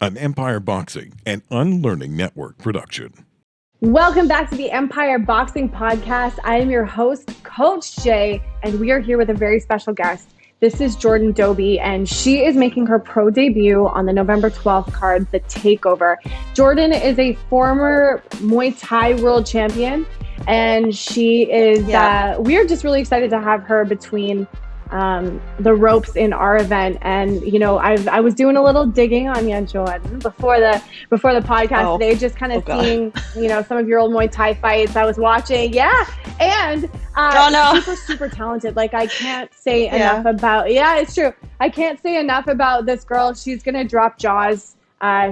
an Empire Boxing and Unlearning Network production. Welcome back to the Empire Boxing Podcast. I am your host, Coach Jay, and we are here with a very special guest. This is Jordan Dobie, and she is making her pro debut on the November 12th card, the Takeover. Jordan is a former Muay Thai world champion, and she is, we are just really excited to have her between the ropes in our event. And you know, I was doing a little digging on you, Jordan, before the podcast today, just kind of seeing, you know, some of your old Muay Thai fights I was watching. And super talented. Like, I can't say enough about, it's true, I can't say enough about this girl. She's gonna drop jaws.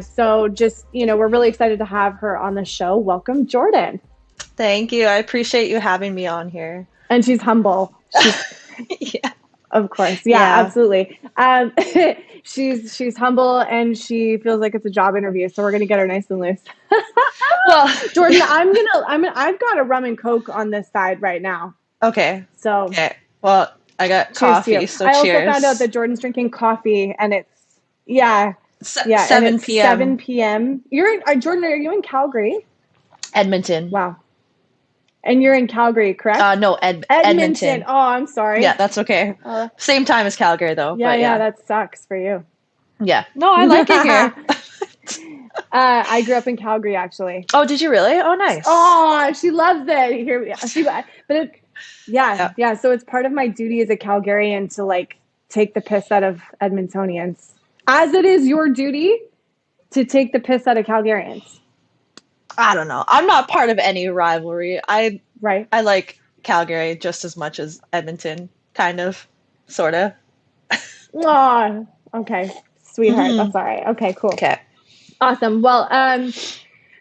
So just, you know, we're really excited to have her on the show. Welcome, Jordan. Thank you. I appreciate you having me on here. And she's humble. Yeah. Of course. Yeah, absolutely. She's humble, and she feels like it's a job interview. So we're going to get her nice and loose. Well, Jordan, I've got a rum and Coke on this side right now. Okay. So, okay. Well, I got coffee. So I cheers. also found out that Jordan's drinking coffee, and it's, 7 p.m. 7 p.m. Jordan, are you in Calgary? Edmonton. Wow. And you're in Calgary, correct? No, Edmonton. Oh, I'm sorry. Yeah, that's okay. Same time as Calgary, though. Yeah, that sucks for you. Yeah. No, I like it here. I grew up in Calgary, actually. Oh, did you really? Oh, nice. Oh, she loves it. So it's part of my duty as a Calgarian to, like, take the piss out of Edmontonians, as it is your duty to take the piss out of Calgarians. I don't know. I'm not part of any rivalry. I like Calgary just as much as Edmonton, kind of, sort of. Oh, okay. Sweetheart. That's all right. Okay, cool. Okay. Awesome. Well,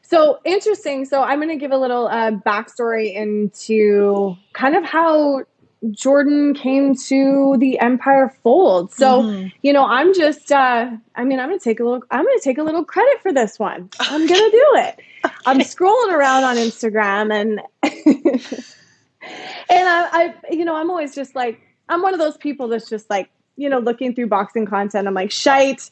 so interesting. So I'm going to give a little backstory into kind of how Jordan came to the Empire fold. So, you know, I'm just, I'm going to take a little credit for this one. I'm going to do it. Okay. I'm scrolling around on Instagram and, I'm always just like, I'm one of those people that's just like, you know, looking through boxing content. I'm like, shite.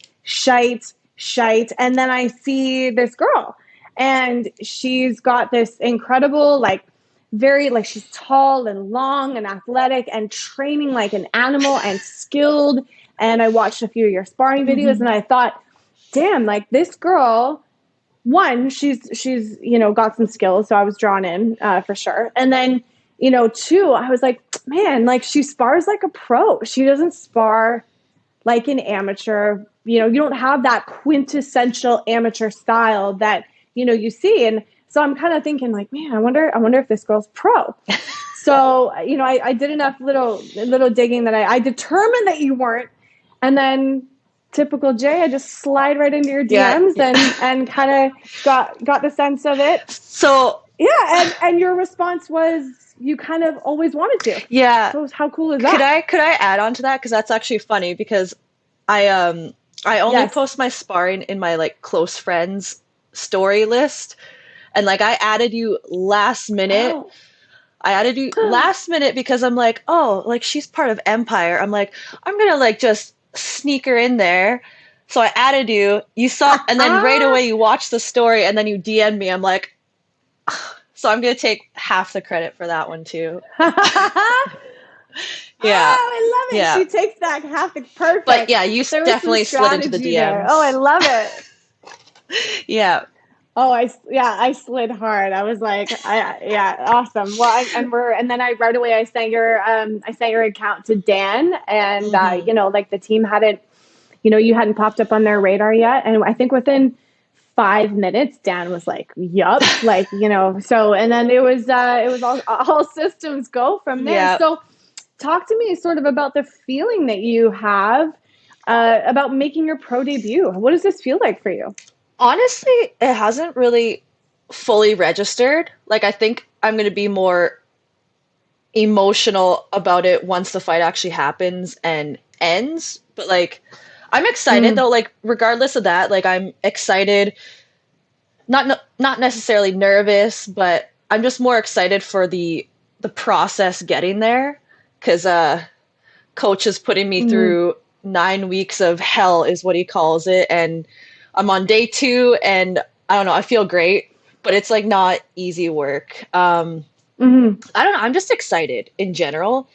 And then I see this girl, and she's got this incredible, like, very, like, she's tall and long and athletic and training like an animal and skilled. And I watched a few of your sparring videos, and I thought, damn, like, this girl, one, she's, you know, got some skills. So I was drawn in for sure. And then, you know, two, I was like, man, like, she spars like a pro. She doesn't spar like an amateur. You know, you don't have that quintessential amateur style that, you know, you see. And so I'm kind of thinking, like, man, I wonder if this girl's pro. So, you know, I did enough little digging that I determined that you weren't. And then, typical Jay, I just slide right into your DMs and kind of got the sense of it. So and your response was you kind of always wanted to. Yeah. So how cool is that? Could I add on to that? Because that's actually funny, because I only post my sparring in my, like, close friends story list. And, like, I added you last minute. Oh. I added you last minute because I'm like, oh, like, she's part of Empire. I'm like, I'm going to, like, just sneak her in there. So I added you. You saw, and then right away you watched the story, and then you DM'd me. I'm like, so I'm going to take half the credit for that one, too. Yeah. Oh, I love it. Yeah. She takes that half. Perfect. But yeah, you definitely slid into the DMs. There. Oh, I love it. Yeah. Oh, I slid hard. I was like, awesome. Well, and then I right away I sent your account to Dan, and you know, like, the team hadn't, you know, you hadn't popped up on their radar yet, and I think within 5 minutes, Dan was like, yup, like, you know. So, and then it was all systems go from there. Yep. So, talk to me sort of about the feeling that you have about making your pro debut. What does this feel like for you? Honestly, it hasn't really fully registered. Like, I think I'm going to be more emotional about it once the fight actually happens and ends. But, like, I'm excited though. Like, regardless of that, like, I'm excited. Not necessarily nervous, but I'm just more excited for the process getting there. Because coach is putting me through 9 weeks of hell, is what he calls it, and I'm on day 2 and I don't know, I feel great, but it's like not easy work. I don't know, I'm just excited in general,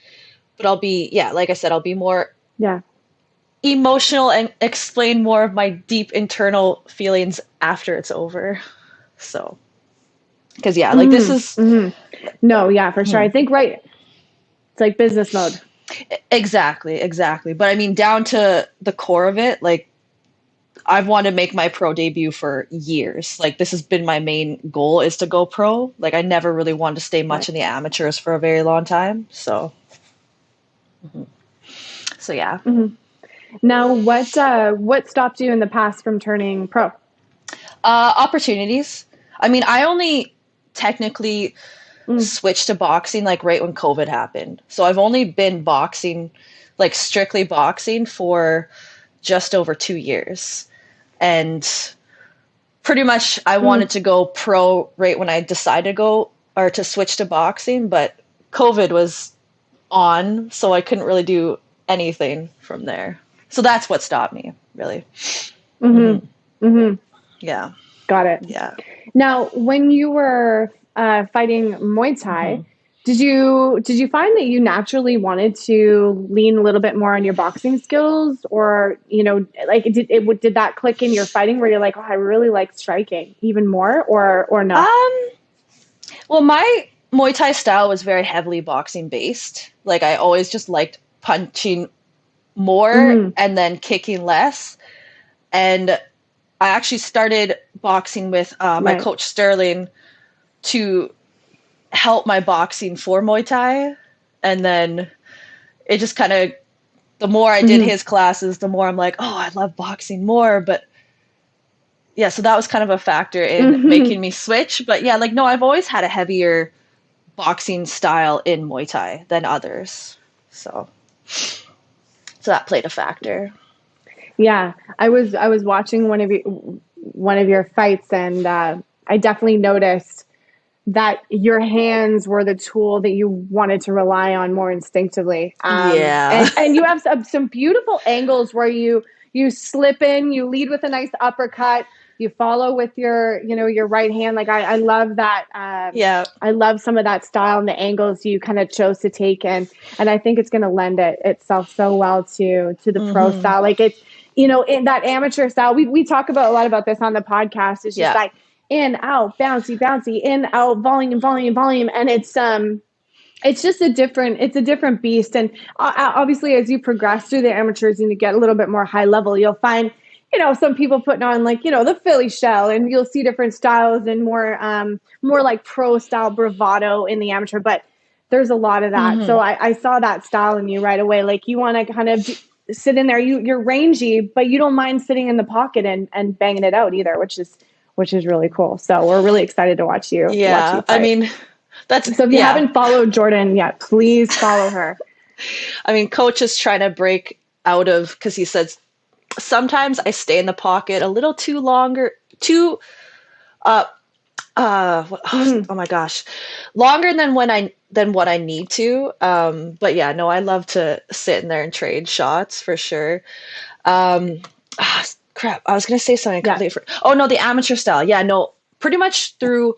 but I'll be, yeah, like I said, I'll be more Yeah. emotional and explain more of my deep internal feelings after it's over. So, because yeah, like this is No, yeah, for sure. I think, right. It's like business mode. exactly. But I mean, down to the core of it, like I've wanted to make my pro debut for years. Like this has been my main goal is to go pro. Like I never really wanted to stay much in the amateurs for a very long time. So, so yeah. Now, what stopped you in the past from turning pro? Opportunities. I mean, I only technically switched to boxing like right when COVID happened. So I've only been boxing, like strictly boxing for just over 2 years. And pretty much I wanted to go pro right when I decided to go or to switch to boxing, but COVID was on, so I couldn't really do anything from there. So that's what stopped me, really. Yeah. Got it. Yeah. Now, when you were fighting Muay Thai, did you find that you naturally wanted to lean a little bit more on your boxing skills, or like did that click in your fighting where you're like, oh, I really like striking even more, or no? Well, my Muay Thai style was very heavily boxing based. Like I always just liked punching more and then kicking less. And I actually started boxing with my coach Sterling to help my boxing for Muay Thai. And then it just kind of, the more I did his classes, the more I'm like, oh, I love boxing more. But yeah, so that was kind of a factor in making me switch. But yeah, like, no, I've always had a heavier boxing style in Muay Thai than others. So that played a factor. Yeah, I was watching one of your fights, and I definitely noticed that your hands were the tool that you wanted to rely on more instinctively. And you have some beautiful angles where you slip in, you lead with a nice uppercut, you follow with your right hand. Like I love that. I love some of that style and the angles you kind of chose to take, and I think it's going to lend itself so well to the pro style. Like it's, in that amateur style, we talk about a lot about this on the podcast. It's just like in, out, bouncy, in, out, volume. And it's just a different beast. And obviously as you progress through the amateurs and you get a little bit more high level, you'll find, some people putting on like, the Philly shell, and you'll see different styles and more like pro style bravado in the amateur, but there's a lot of that. So I saw that style in you right away. Like you want to kind of sit in there, you're rangy, but you don't mind sitting in the pocket and banging it out either, which is really cool. So we're really excited to watch you. Yeah. Watch you fight. I mean, so if you haven't followed Jordan yet, please follow her. I mean, coach is trying to break out of, because he says sometimes I stay in the pocket a little too longer, oh my gosh, longer than what I need to. But yeah, no, I love to sit in there and trade shots for sure. Crap, I was gonna say something completely. Oh no, the amateur style. Yeah, no, pretty much through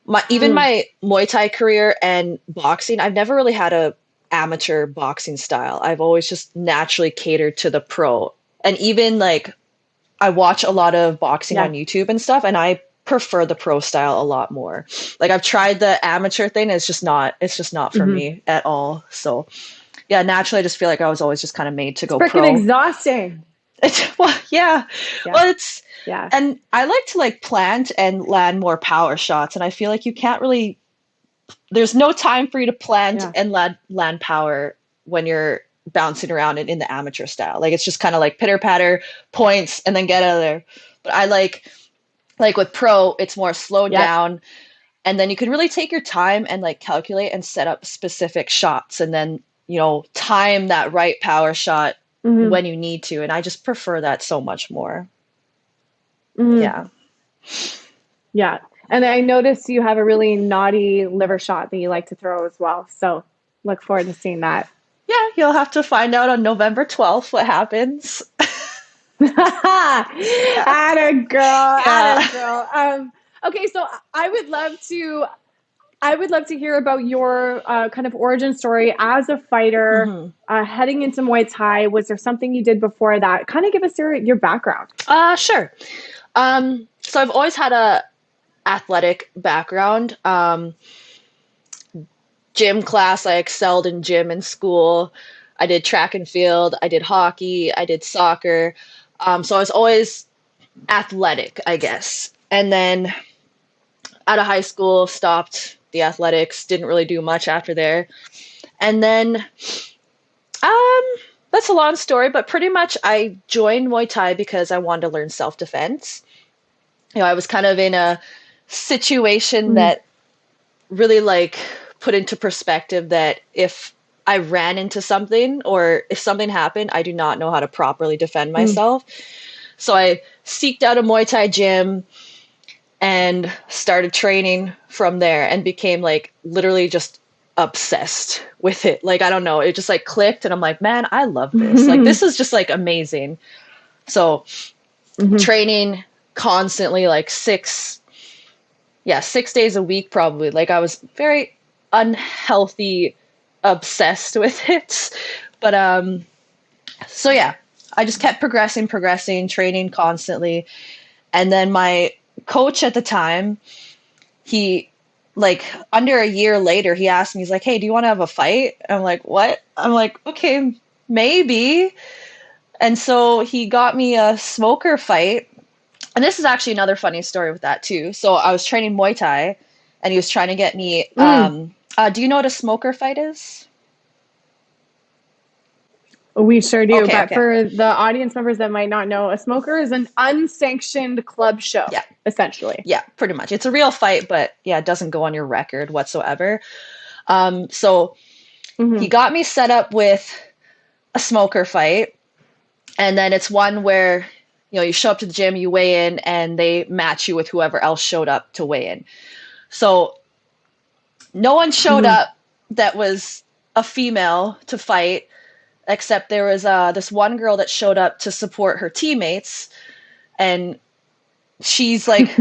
my Muay Thai career and boxing, I've never really had a amateur boxing style. I've always just naturally catered to the pro. And even like I watch a lot of boxing on YouTube and stuff, and I prefer the pro style a lot more. Like I've tried the amateur thing, and it's just not for me at all. So yeah, naturally I just feel like I was always just kind of made to go pro. Freaking exhausting. Well, it's and I like to like plant and land more power shots, and I feel like you can't really, there's no time for you to plant and land power when you're bouncing around in the amateur style. Like it's just kind of like pitter patter points and then get out of there. But I like with pro, it's more slowed down, and then you can really take your time and like calculate and set up specific shots, and then time that right power shot when you need to. And I just prefer that so much more. Yeah. And I noticed you have a really naughty liver shot that you like to throw as well. So look forward to seeing that. Yeah, you'll have to find out on November 12th what happens. Atta girl, atta girl. Okay, so I would love to hear about your kind of origin story as a fighter, heading into Muay Thai. Was there something you did before that? Kind of give us your background. Sure. So I've always had a athletic background. Gym class, I excelled in gym in school. I did track and field. I did hockey. I did soccer. So I was always athletic, I guess. And then out of high school, stopped the athletics, didn't really do much after there. And then that's a long story, but pretty much I joined Muay Thai because I wanted to learn self-defense. I was kind of in a situation that really like put into perspective that if I ran into something or if something happened, I do not know how to properly defend myself. So I seeked out a Muay Thai gym and started training from there and became like literally just obsessed with it. Like, I don't know, it just like clicked and I'm like, man, I love this. Like, this is just like amazing. So training constantly, like 6 days a week, probably. Like, I was very unhealthy, obsessed with it. But, so yeah, I just kept progressing, training constantly. And then my coach at the time, he, like, under a year later, he asked me, he's like, hey, do you want to have a fight? I'm like, what? I'm like, okay, maybe. And so he got me a smoker fight. And this is actually another funny story with that too. So I was training Muay Thai and he was trying to get me, do you know what a smoker fight is? We sure do. Okay, but for the audience members that might not know, a smoker is an unsanctioned club show, essentially. Yeah, pretty much. It's a real fight, but yeah, it doesn't go on your record whatsoever. So he got me set up with a smoker fight. And then it's one where, you know, you show up to the gym, you weigh in, and they match you with whoever else showed up to weigh in. So no one showed up that was a female to fight, except there was this one girl that showed up to support her teammates. And she's like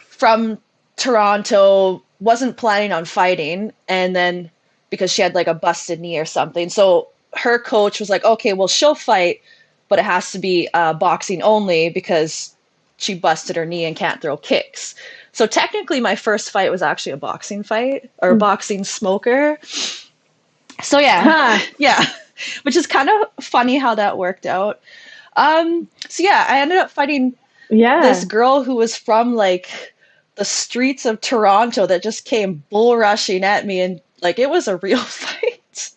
from Toronto, wasn't planning on fighting. And then because she had like a busted knee or something. So her coach was like, okay, well, she'll fight, but it has to be boxing only because she busted her knee and can't throw kicks. So technically my first fight was actually a boxing fight or a boxing smoker. So yeah, which is kind of funny how that worked out. So yeah, I ended up fighting this girl who was from like the streets of Toronto that just came bull rushing at me, and like it was a real fight.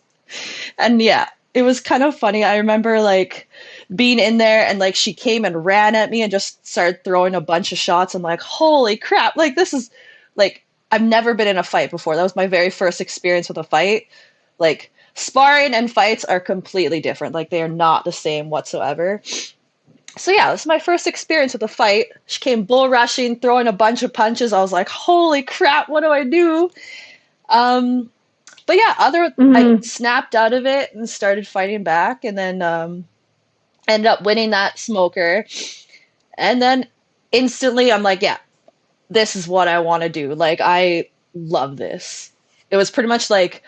And yeah, it was kind of funny. I remember like being in there and like she came and ran at me and just started throwing a bunch of shots. I'm like, holy crap, like this is like, I've never been in a fight before. That was my very first experience with a fight. Like, sparring and fights are completely different. Like, they are not the same whatsoever. So yeah, this is my first experience with a fight. She came bull rushing, throwing a bunch of punches. I was like, holy crap, what do I do? But yeah, I snapped out of it and started fighting back, and then ended up winning that smoker. And then instantly I'm like, yeah, this is what I want to do. Like, I love this. It was pretty much like,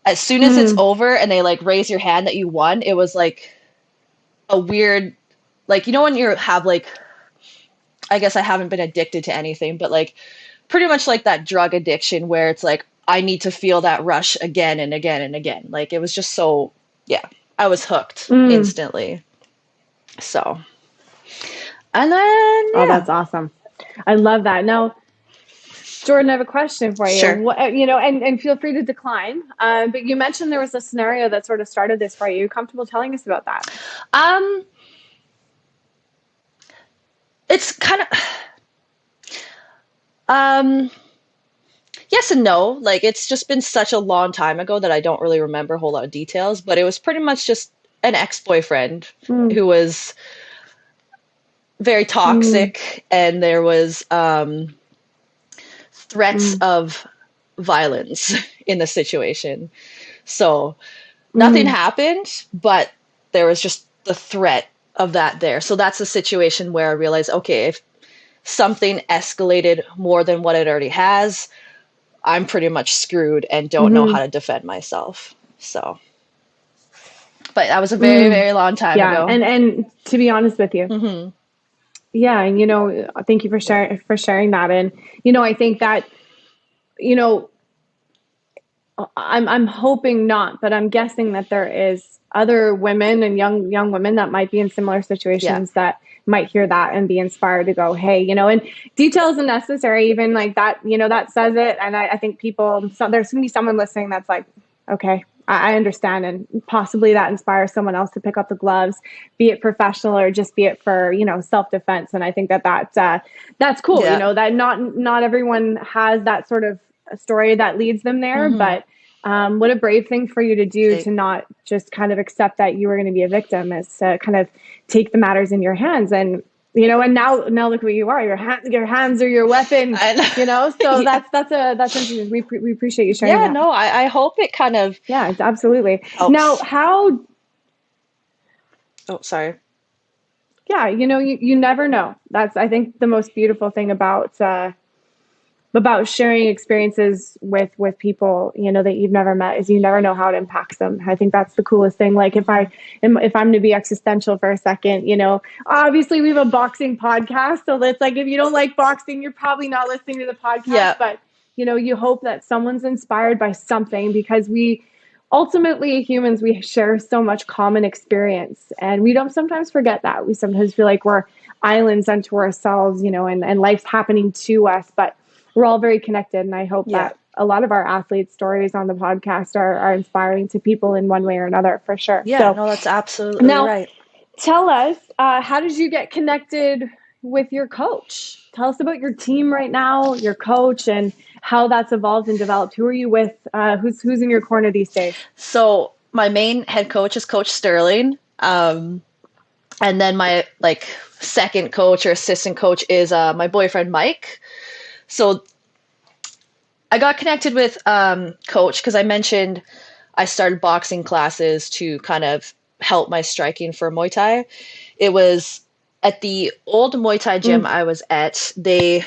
as soon as it's over and they like raise your hand that you won, it was like a weird, like, you know, when you have like, I guess I haven't been addicted to anything, but like pretty much like that drug addiction where it's like, I need to feel that rush again and again and again. Like, it was just so, yeah, I was hooked instantly. So, and then, oh, that's awesome. I love that. Now, Jordan, I have a question for you. Sure. What, you know, and feel free to decline. But you mentioned there was a scenario that sort of started this for you. Are you comfortable telling us about that? It's kind of, yes and no. Like, it's just been such a long time ago that I don't really remember a whole lot of details, but it was pretty much just an ex-boyfriend who was very toxic, and there was threats of violence in the situation. So nothing happened, but there was just the threat of that there. So that's a situation where I realized, okay, if something escalated more than what it already has, I'm pretty much screwed and don't know how to defend myself. So, but that was a very, very long time ago. And to be honest with you, yeah, and thank you for sharing that. And I think that I'm hoping not, but I'm guessing that there is other women and young women that might be in similar situations that might hear that and be inspired to go, hey, and detail isn't necessary, even like that, that says it. And I think there's going to be someone listening that's like, okay, I understand. And possibly that inspires someone else to pick up the gloves, be it professional or just be it for, self-defense. And I think that's cool, that not everyone has that sort of a story that leads them there, but what a brave thing for you to do, to not just kind of accept that you were going to be a victim, is to kind of take the matters in your hands. And and now look what you are. Your hands are your weapon. So that's interesting. We appreciate you sharing that. Yeah, no, I hope it kind of absolutely helps. Now sorry. Yeah, you never know. That's, I think, the most beautiful thing about sharing experiences with people, that you've never met, is you never know how it impacts them. I think that's the coolest thing. Like if I'm to be existential for a second, obviously we have a boxing podcast. So it's like, if you don't like boxing, you're probably not listening to the podcast, but you hope that someone's inspired by something, because ultimately humans, we share so much common experience, and we don't sometimes forget that. We sometimes feel like we're islands unto ourselves, and life's happening to us, but we're all very connected. And I hope that a lot of our athletes' stories on the podcast are inspiring to people in one way or another, for sure. Yeah, no, that's absolutely right. Tell us, how did you get connected with your coach? Tell us about your team right now, your coach, and how that's evolved and developed. Who are you with? Who's in your corner these days? So my main head coach is Coach Sterling. And then my second coach or assistant coach is my boyfriend, Mike. So I got connected with Coach because I mentioned I started boxing classes to kind of help my striking for Muay Thai. It was at the old Muay Thai gym I was at. They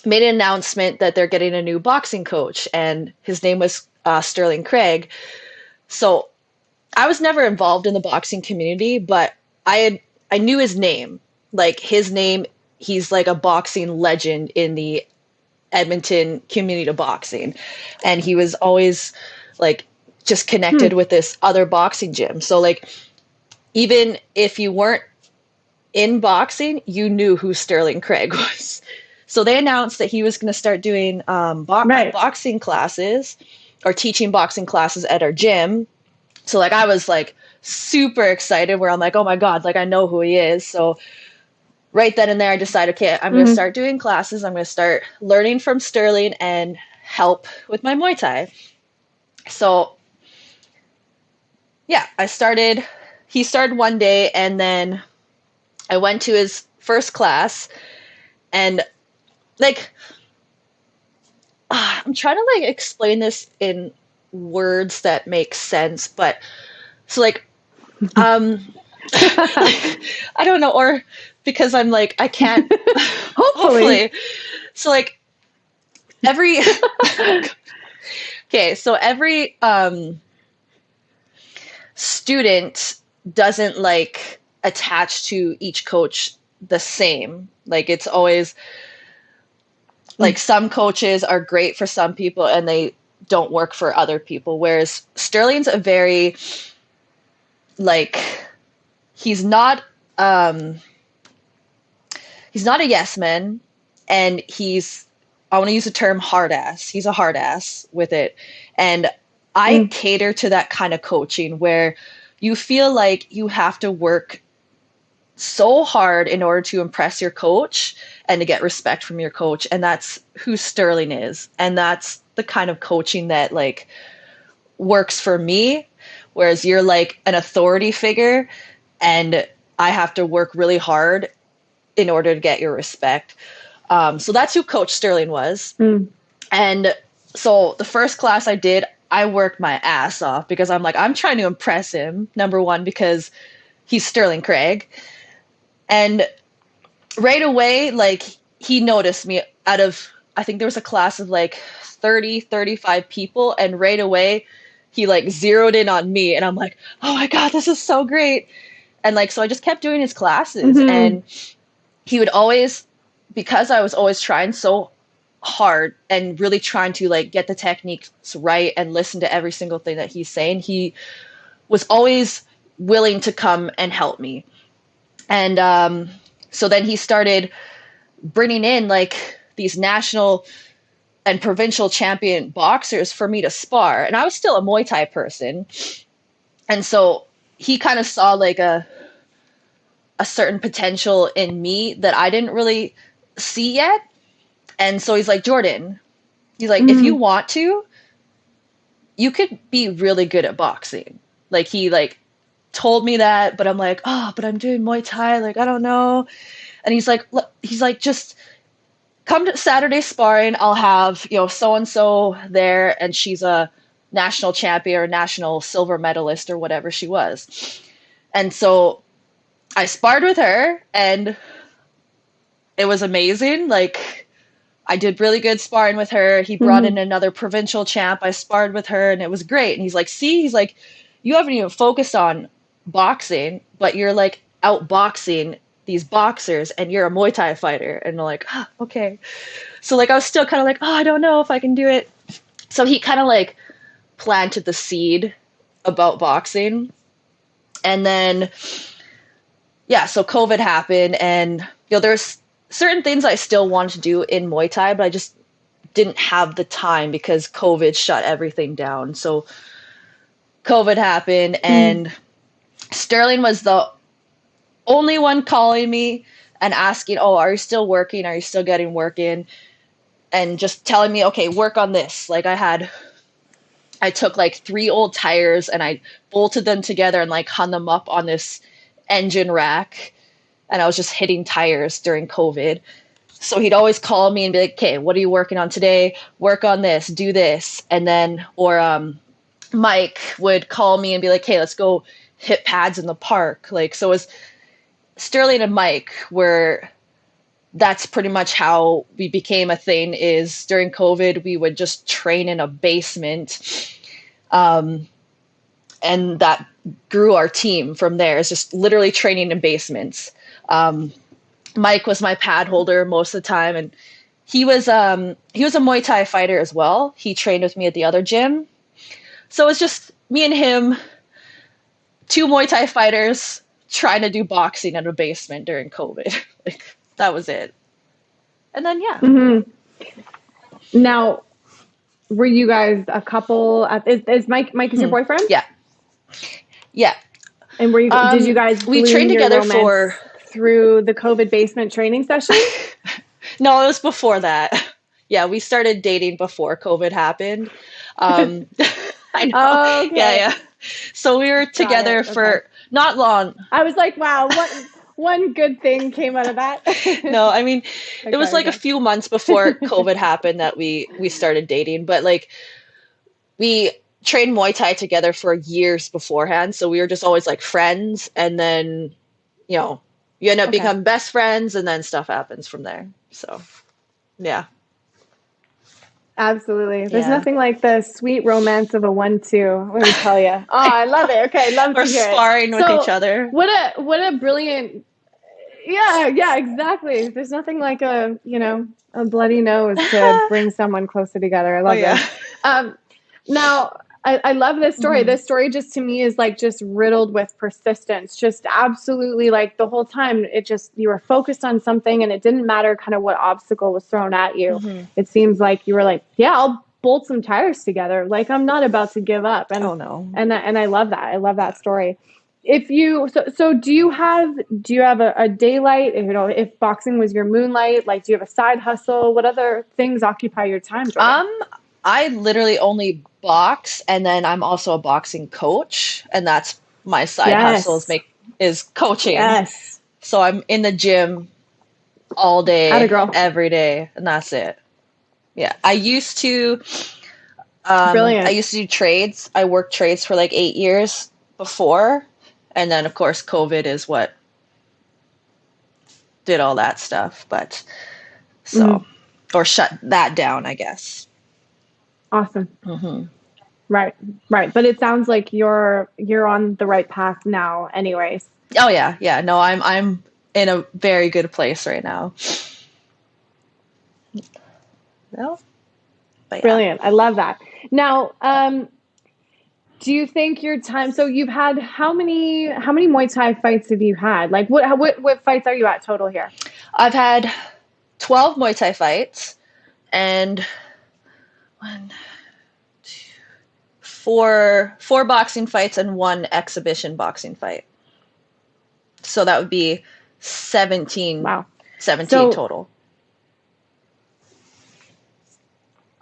made an announcement that they're getting a new boxing coach, and his name was Sterling Craig. So I was never involved in the boxing community, but I knew his name. Like his name, he's like a boxing legend in the Edmonton community of boxing. And he was always like just connected with this other boxing gym. So like, even if you weren't in boxing, you knew who Sterling Craig was. So they announced that he was going to start doing boxing classes, or teaching boxing classes at our gym. So like, I was like super excited, where I'm like, oh my God, like I know who he is. So right then and there, I decided, okay, I'm going to start doing classes. I'm going to start learning from Sterling and help with my Muay Thai. So yeah, he started one day, and then I went to his first class, and like, I'm trying to like explain this in words that make sense, but so like, I don't know, or because I'm like, I can't, hopefully. So like every, okay, so every student doesn't like attach to each coach the same. Like it's always like some coaches are great for some people and they don't work for other people. Whereas Sterling's a very like, he's not a yes man, and I want to use the term hard ass. He's a hard ass with it. And I cater to that kind of coaching where you feel like you have to work so hard in order to impress your coach and to get respect from your coach. And that's who Sterling is. And that's the kind of coaching that like works for me. Whereas you're like an authority figure and I have to work really hard in order to get your respect. So that's who Coach Sterling was. And so the first class I worked my ass off because I'm like, I'm trying to impress him. Number one, because he's Sterling Craig. And right away, like, he noticed me out of, I think there was a class of like 30, 35 people. And right away, he like zeroed in on me. And I'm like, oh my God, this is so great. And like, so I just kept doing his classes. And he would always, because I was always trying so hard and really trying to like get the techniques right and listen to every single thing that he's saying, he was always willing to come and help me. And so then he started bringing in like these national and provincial champion boxers for me to spar. And I was still a Muay Thai person. And so he kind of saw like a certain potential in me that I didn't really see yet. And so he's like, Jordan, he's like, if you want to, you could be really good at boxing. Like, he like told me that, but I'm like, oh, but I'm doing Muay Thai. Like, I don't know. And he's like, just come to Saturday sparring. I'll have, you know, so-and-so there. And she's a national champion or national silver medalist or whatever she was. And so I sparred with her and it was amazing. Like, I did really good sparring with her. He brought in another provincial champ. I sparred with her and it was great. And he's like, see, he's like, you haven't even focused on boxing, but you're like outboxing these boxers and you're a Muay Thai fighter. And I'm like, ah, okay. So like, I was still kind of like, oh, I don't know if I can do it. So he kind of like planted the seed about boxing. And then, yeah, so COVID happened and, you know, there's certain things I still wanted to do in Muay Thai, but I just didn't have the time because COVID shut everything down. So COVID happened and Sterling was the only one calling me and asking, oh, are you still working? Are you still getting work in? And just telling me, okay, work on this. Like, I took like 3 old tires and I bolted them together and like hung them up on this engine rack. And I was just hitting tires during COVID. So he'd always call me and be like, okay, what are you working on today? Work on this, do this. And then, or Mike would call me and be like, hey, let's go hit pads in the park. Like, so it was Sterling and Mike were, that's pretty much how we became a thing. Is during COVID, we would just train in a basement. And that grew our team from there. It's just literally training in basements. Mike was my pad holder most of the time. And he was a Muay Thai fighter as well. He trained with me at the other gym. So it's just me and him, 2 Muay Thai fighters trying to do boxing in a basement during COVID. Like, that was it. And then, yeah. Now, were you guys a couple? Is Mike is your boyfriend? Yeah. Yeah. And were you? Did you guys? We trained together for through the COVID basement training session? No, it was before that. Yeah, we started dating before COVID happened. I know. Oh, okay. Yeah. So we were together for not long. I was like, wow, what one good thing came out of that. No, I mean, it was like a few months before COVID happened that we started dating, but like we trained Muay Thai together for years beforehand. So we were just always like friends. And then, you know, you end up becoming best friends and then stuff happens from there. So, yeah. Absolutely. There's nothing like the sweet romance of a 1-2. Let me tell you. Oh, I love it. Okay, love to hear it. Or sparring with each other. What a brilliant. Yeah, exactly. There's nothing like a bloody nose to bring someone closer together. I love it. Now, I love this story. This story just to me is like just riddled with persistence. Just absolutely like the whole time you were focused on something and it didn't matter kind of what obstacle was thrown at you. It seems like you were like, yeah, I'll bolt some tires together. Like, I'm not about to give up. And, oh no. And I love that. I love that story. If you, so do you have a daylight, if boxing was your moonlight, like, do you have a side hustle? What other things occupy your time, Jordan? I literally only box, and then I'm also a boxing coach, and that's my side hustle is coaching. Yes. So I'm in the gym all day, every day, and that's it. Yeah. I used to, Brilliant. I used to do trades. I worked trades for like 8 years before. And then of course COVID is what did all that stuff, but so or shut that down, I guess. Awesome. Right. But it sounds like you're on the right path now anyways. Oh yeah. No, I'm in a very good place right now. No. But yeah. Brilliant. I love that. Now, do you think your time, so you've had how many Muay Thai fights have you had? Like what fights are you at total here? I've had 12 Muay Thai fights and four boxing fights and one exhibition boxing fight. So that would be 17. Wow. 17 total.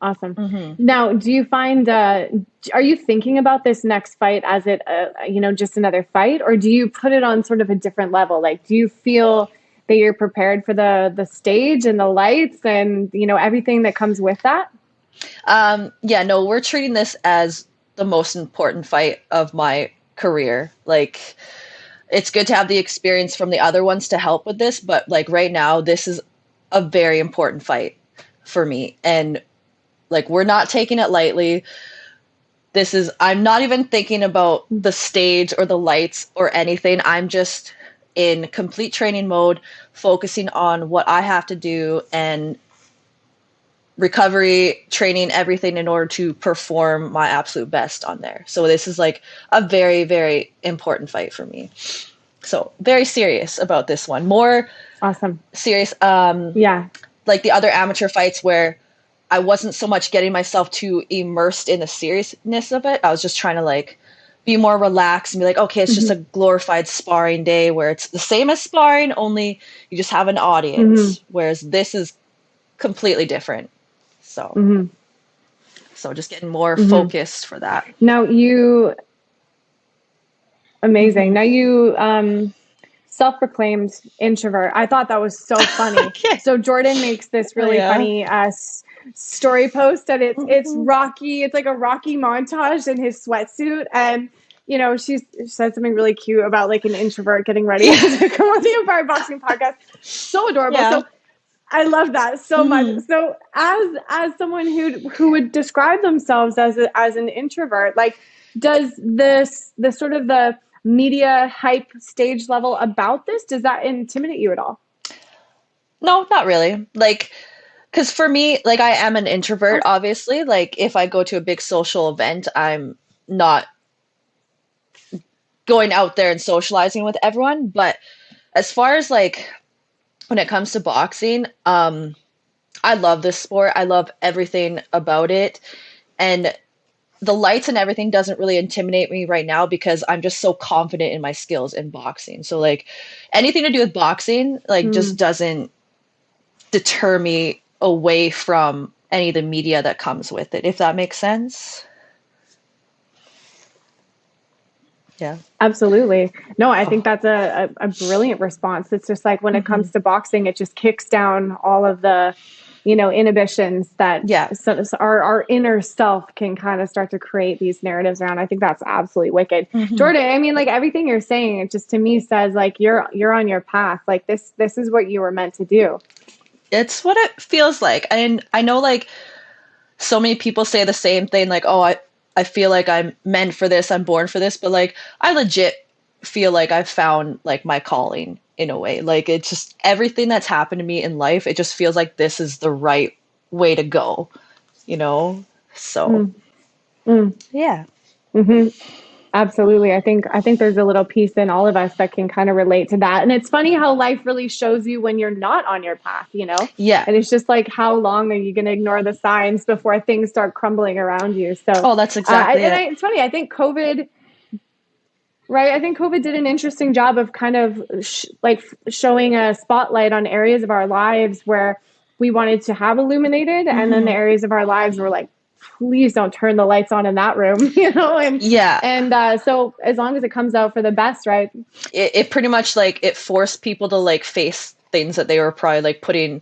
Awesome. Now, do you find, are you thinking about this next fight as it, just another fight, or do you put it on sort of a different level? Like, do you feel that you're prepared for the stage and the lights and, everything that comes with that? Yeah, no, we're treating this as the most important fight of my career. Like, it's good to have the experience from the other ones to help with this, but like right now, this is a very important fight for me. And like, we're not taking it lightly. I'm not even thinking about the stage or the lights or anything. I'm just in complete training mode, focusing on what I have to do and recovery, training, everything in order to perform my absolute best on there. So this is like a very, very important fight for me. So very serious about this one. More awesome. Serious. Yeah. Like the other amateur fights where I wasn't so much getting myself too immersed in the seriousness of it. I was just trying to like be more relaxed and be like, okay, it's just a glorified sparring day where it's the same as sparring, only you just have an audience. Whereas this is completely different. So, so just getting more focused for that. Now amazing. Now you, self-proclaimed introvert. I thought that was so funny. So Jordan makes this really funny story post, and it's Rocky. It's like a Rocky montage in his sweatsuit, and she said something really cute about like an introvert getting ready to come on the Empire Boxing podcast. So adorable. So I love that so much. So as someone who would describe themselves as an introvert, like, does the sort of the media hype stage level about this, does that intimidate you at all? No, not really. Like, because for me, like, I am an introvert, obviously. Like, if I go to a big social event, I'm not going out there and socializing with everyone. But as far as like when it comes to boxing, I love this sport. I love everything about it. And the lights and everything doesn't really intimidate me right now because I'm just so confident in my skills in boxing. So like anything to do with boxing, like just doesn't deter me away from any of the media that comes with it, if that makes sense. Yeah, absolutely. No, I think that's a brilliant response. It's just like when it comes to boxing, it just kicks down all of the, inhibitions that so our inner self can kind of start to create these narratives around. I think that's absolutely wicked. Jordan, I mean, like everything you're saying, it just to me says like you're on your path. Like this is what you were meant to do. It's what it feels like. And I know like so many people say the same thing, like, oh, I feel like I'm meant for this, I'm born for this, but like I legit feel like I've found like my calling in a way. Like it's just everything that's happened to me in life, it just feels like this is the right way to go, So yeah. Absolutely. I think there's a little piece in all of us that can kind of relate to that. And it's funny how life really shows you when you're not on your path, Yeah. And it's just like, how long are you going to ignore the signs before things start crumbling around you? So, that's exactly it. It's funny. I think COVID did an interesting job of kind of showing a spotlight on areas of our lives where we wanted to have illuminated. And then the areas of our lives were like, please don't turn the lights on in that room, and so as long as it comes out for the best, right? It pretty much like it forced people to like face things that they were probably like putting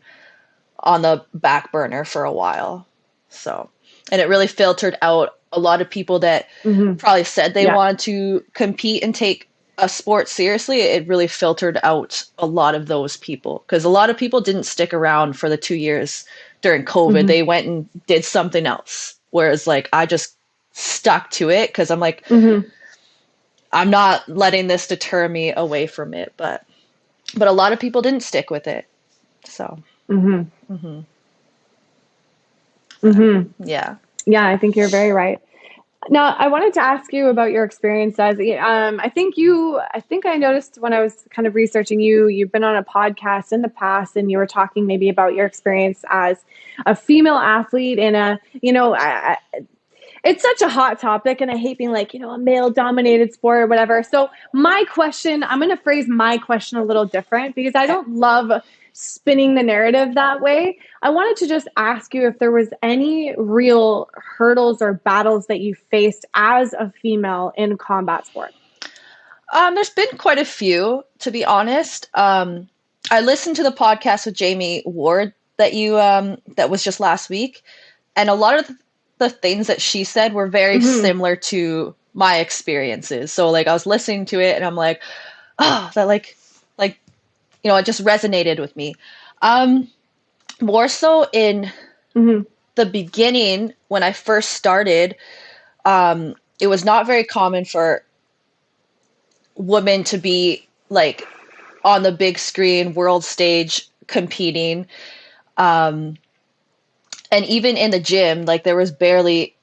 on the back burner for a while. So, and it really filtered out a lot of people that probably said they wanted to compete and take a sport seriously, it really filtered out a lot of those people, because a lot of people didn't stick around for the 2 years during COVID. They went and did something else. Whereas like I just stuck to it because I'm like, I'm not letting this deter me away from it. But a lot of people didn't stick with it. So yeah. Yeah, I think you're very right. Now, I wanted to ask you about your experience as, I think I noticed when I was kind of researching you, you've been on a podcast in the past and you were talking maybe about your experience as a female athlete in a, it's such a hot topic and I hate being like, a male dominated sport or whatever. So my question, I'm going to phrase my question a little different because I don't love spinning the narrative that way. I wanted to just ask you if there was any real hurdles or battles that you faced as a female in combat sport. There's been quite a few, to be honest. I listened to the podcast with Jamie Ward that you that was just last week, and a lot of the things that she said were very similar to my experiences. So like I was listening to it and I'm like, oh, that like it just resonated with me. More so in the beginning when I first started, it was not very common for women to be like on the big screen, world stage competing. And even in the gym, like there was barely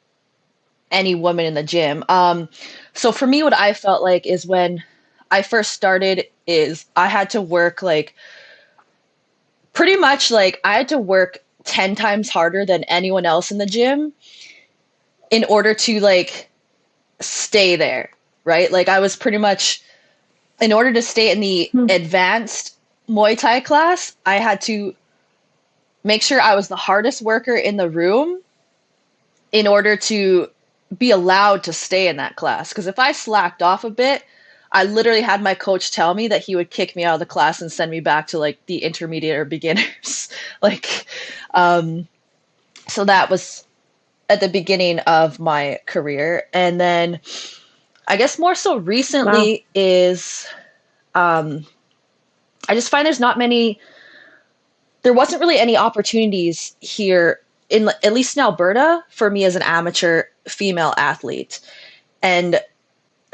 any woman in the gym. So for me, what I felt like is when I first started is I had to work like pretty much like I had to work 10 times harder than anyone else in the gym in order to like stay there, right? Like I was pretty much, in order to stay in the advanced Muay Thai class, I had to make sure I was the hardest worker in the room in order to be allowed to stay in that class. Because if I slacked off a bit, I literally had my coach tell me that he would kick me out of the class and send me back to like the intermediate or beginners. So that was at the beginning of my career. And then I guess more so recently is, I just find there wasn't really any opportunities here in, at least in Alberta, for me as an amateur female athlete. And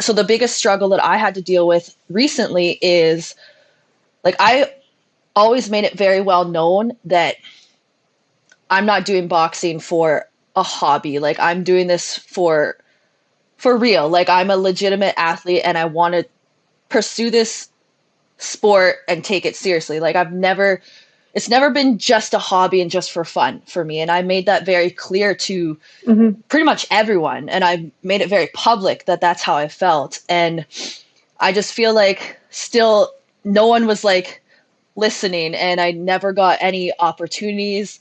so the biggest struggle that I had to deal with recently is like, I always made it very well known that I'm not doing boxing for a hobby. Like I'm doing this for real. Like I'm a legitimate athlete and I want to pursue this sport and take it seriously. Like it's never been just a hobby and just for fun for me. And I made that very clear to pretty much everyone. And I made it very public that that's how I felt. And I just feel like still no one was like listening, and I never got any opportunities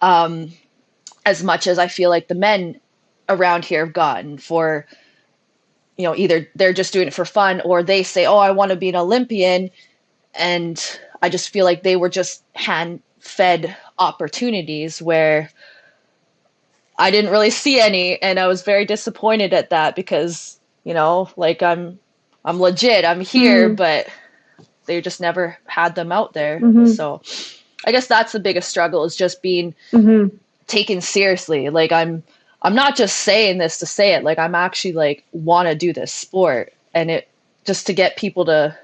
as much as I feel like the men around here have gotten for, either they're just doing it for fun or they say, oh, I want to be an Olympian. And I just feel like they were just hand-fed opportunities where I didn't really see any, and I was very disappointed at that because, like I'm legit, I'm here, but they just never had them out there. So I guess that's the biggest struggle, is just being taken seriously. Like I'm not just saying this to say it, like I'm actually like want to do this sport, and it just to get people to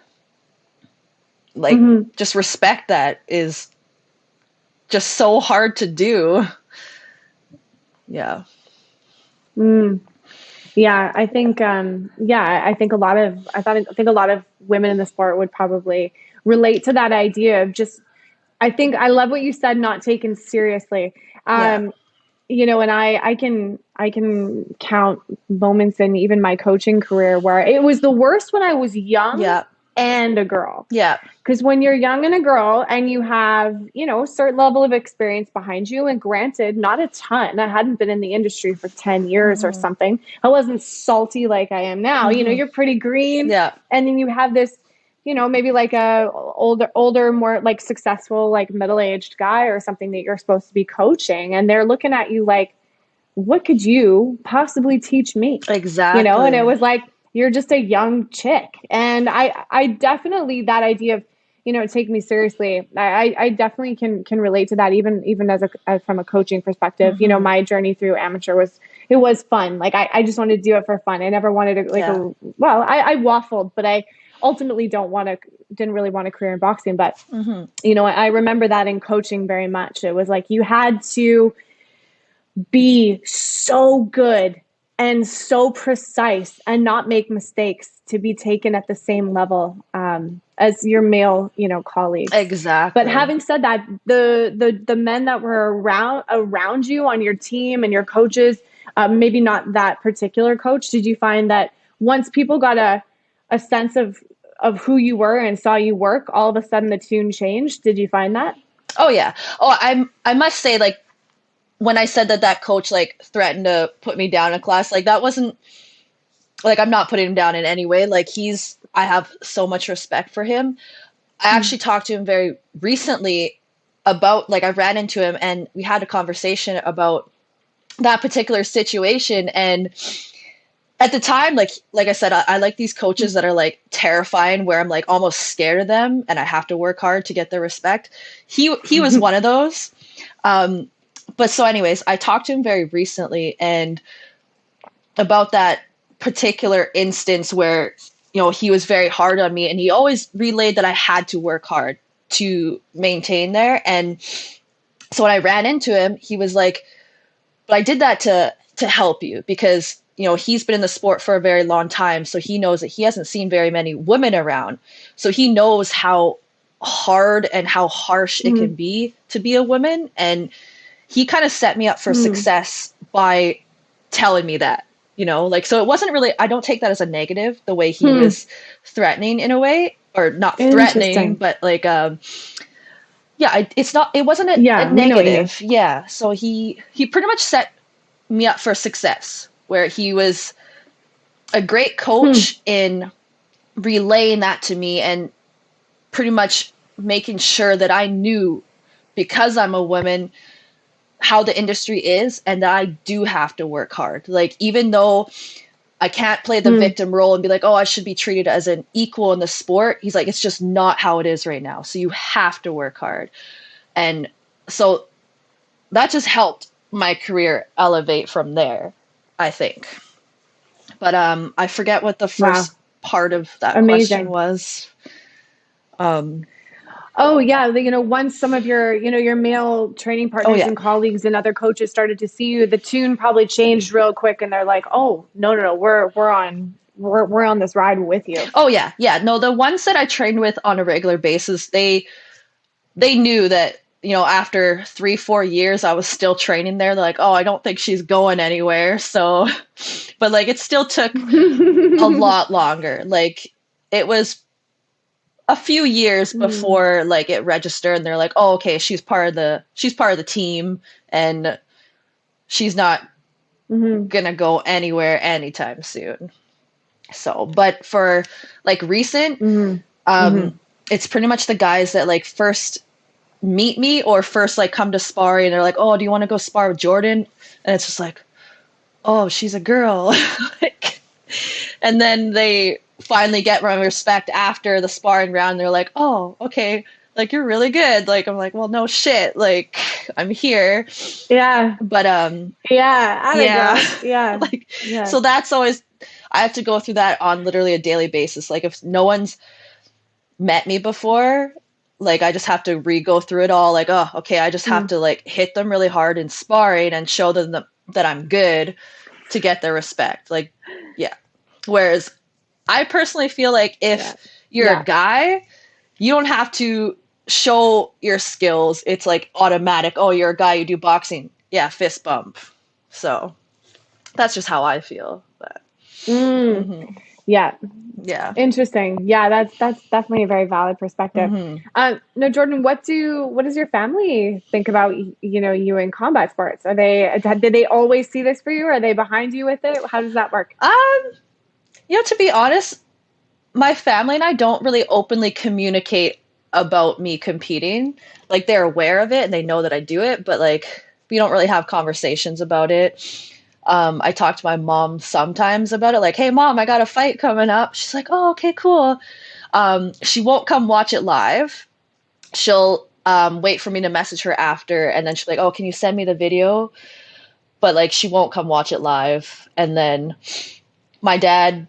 like just respect that is just so hard to do. Yeah. Yeah, I think I think a lot of women in the sport would probably relate to that idea of just, I think I love what you said, not taken seriously. And I can count moments in even my coaching career where it was the worst when I was young and a girl. Yeah. Because when you're young and a girl and you have, a certain level of experience behind you, and granted, not a ton. I hadn't been in the industry for 10 years or something. I wasn't salty like I am now. You're pretty green. Yeah. And then you have this, maybe like a older, more like successful, like middle-aged guy or something that you're supposed to be coaching. And they're looking at you like, what could you possibly teach me? Exactly. And it was like, you're just a young chick. And I definitely, that idea of, take me seriously. I definitely can relate to that, even as from a coaching perspective. Mm-hmm. My journey through amateur was fun. Like I just wanted to do it for fun. I never wanted to I waffled, but I ultimately didn't really want a career in boxing. But I remember that in coaching very much. It was like you had to be so good and so precise and not make mistakes to be taken at the same level as your male, colleagues. Exactly. But having said that, the men that were around you on your team and your coaches, maybe not that particular coach, did you find that once people got a sense of who you were and saw you work, all of a sudden the tune changed? Did you find that? Oh yeah. Oh, I must say, like, when I said that coach like threatened to put me down in class, like that wasn't like, I'm not putting him down in any way. Like I have so much respect for him. I actually talked to him very recently about, like, I ran into him and we had a conversation about that particular situation. And at the time, like I said, I like these coaches that are like terrifying, where I'm like almost scared of them and I have to work hard to get their respect. He was one of those. But so anyways, I talked to him very recently and about that particular instance where, he was very hard on me, and he always relayed that I had to work hard to maintain there. And so when I ran into him, he was like, but I did that to help you because, he's been in the sport for a very long time. So he knows that he hasn't seen very many women around. So he knows how hard and how harsh it can be to be a woman. And he kind of set me up for success by telling me that, like, so it wasn't really, I don't take that as a negative, the way he was threatening in a way, or not threatening, but like, it wasn't a negative. Yeah. So he pretty much set me up for success, where he was a great coach in relaying that to me and pretty much making sure that I knew, because I'm a woman, how the industry is and that I do have to work hard. Like, even though I can't play the victim role and be like, oh, I should be treated as an equal in the sport. He's like, it's just not how it is right now. So you have to work hard. And so that just helped my career elevate from there, I think. But I forget what the first part of that question was. Oh yeah, once some of your male training partners and colleagues and other coaches started to see you, the tune probably changed real quick, and they're like, "Oh, no, we're on this ride with you." Oh yeah, no, the ones that I trained with on a regular basis, they knew that, after 3-4 years, I was still training there. They're like, "Oh, I don't think she's going anywhere." So, but like, it still took a lot longer. Like, it was a few years before like it registered, and they're like, oh, okay, she's part of the team, and she's not gonna go anywhere anytime soon. So, but for like recent, it's pretty much the guys that like first meet me or first like come to sparring, and they're like, oh, do you want to go spar with Jordan? And it's just like, oh, she's a girl. Like, and then they finally get my respect after the sparring round. They're like, oh, okay, like, you're really good. Like, I'm like, well, no shit, like, I'm here. But like, so that's always, I have to go through that on literally a daily basis. Like, if no one's met me before, like, I just have to re-go through it all. Like, oh, okay, I just have to like hit them really hard in sparring and show them that I'm good to get their respect. Like, whereas I personally feel like if you're a guy, you don't have to show your skills. It's like automatic. Oh, you're a guy, you do boxing. Yeah, fist bump. So that's just how I feel. But yeah. Interesting. Yeah, that's definitely a very valid perspective. No, Jordan, what does your family think about you in combat sports? Did they always see this for you? Are they behind you with it? How does that work? To be honest, my family and I don't really openly communicate about me competing. Like, they're aware of it and they know that I do it, but like, we don't really have conversations about it. I talk to my mom sometimes about it, like, hey mom, I got a fight coming up. She's like, oh, okay, cool. She won't come watch it live. She'll wait for me to message her after, and then she'll be like, oh, can you send me the video? But like, she won't come watch it live. And then my dad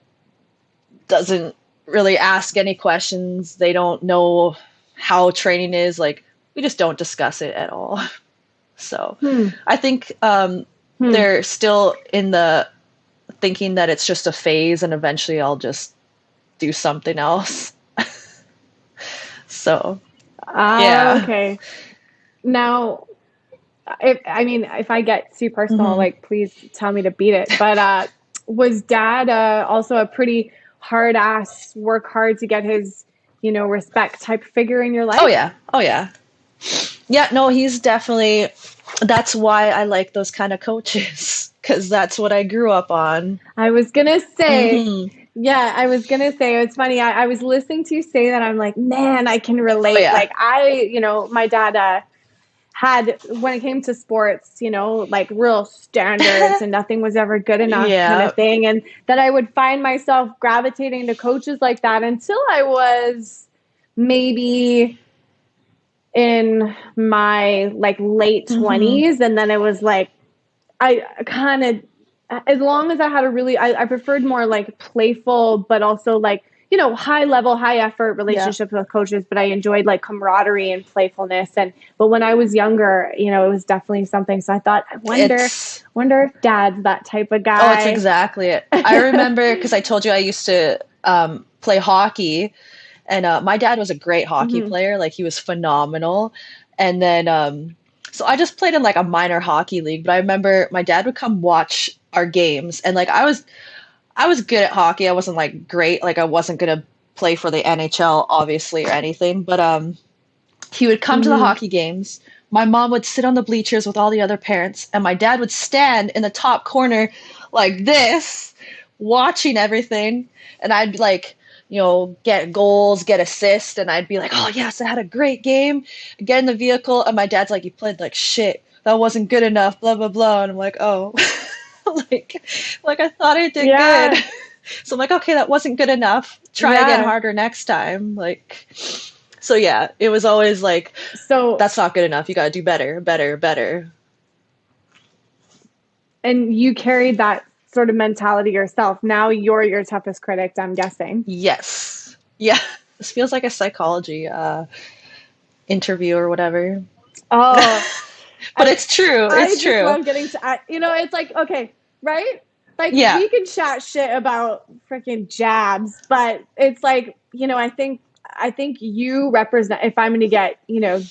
doesn't really ask any questions. They don't know how training is. Like, we just don't discuss it at all. So I think they're still in the thinking that it's just a phase and eventually I'll just do something else. So, yeah. Okay. Now, if I get too personal, like, please tell me to beat it. But was dad also a pretty hard ass, work hard to get his, respect type figure in your life? Oh yeah. Yeah, no, he's definitely, that's why I like those kind of coaches, because that's what I grew up on. I was going to say, yeah, I was going to say, it's funny. I was listening to you say that. I'm like, man, I can relate. Oh, yeah. Like my dad had, when it came to sports, like real standards and nothing was ever good enough kind of thing. And that I would find myself gravitating to coaches like that until I was maybe in my like late 20s. And then it was like, I kind of, as long as I had I preferred more like playful, but also like, high level, high effort relationships with coaches, but I enjoyed like camaraderie and playfulness. But when I was younger, it was definitely something. So I thought, I wonder if dad's that type of guy. Oh, it's exactly it. I remember, because I told you I used to play hockey, and my dad was a great hockey player. Like, he was phenomenal. And then, so I just played in like a minor hockey league, but I remember my dad would come watch our games, and like, I was good at hockey. I wasn't like great. Like, I wasn't going to play for the NHL obviously or anything, but he would come to the hockey games. My mom would sit on the bleachers with all the other parents, and my dad would stand in the top corner like this, watching everything. And I'd like, get goals, get assists, and I'd be like, oh yes, I had a great game. Get in the vehicle, and my dad's like, you played like shit. That wasn't good enough, blah, blah, blah. And I'm like, oh, like I thought I did good. So I'm like, okay, that wasn't good enough. Try again harder next time. Like, so yeah, it was always like, so that's not good enough. You got to do better, better, better. And you carried that sort of mentality yourself. Now you're your toughest critic, I'm guessing. Yes. Yeah. This feels like a psychology interview or whatever. Oh, but it's true. It's true. I love getting to, it's like, okay, right? Like, we can chat shit about freaking jabs, but it's like, I think you represent, if I'm going to get,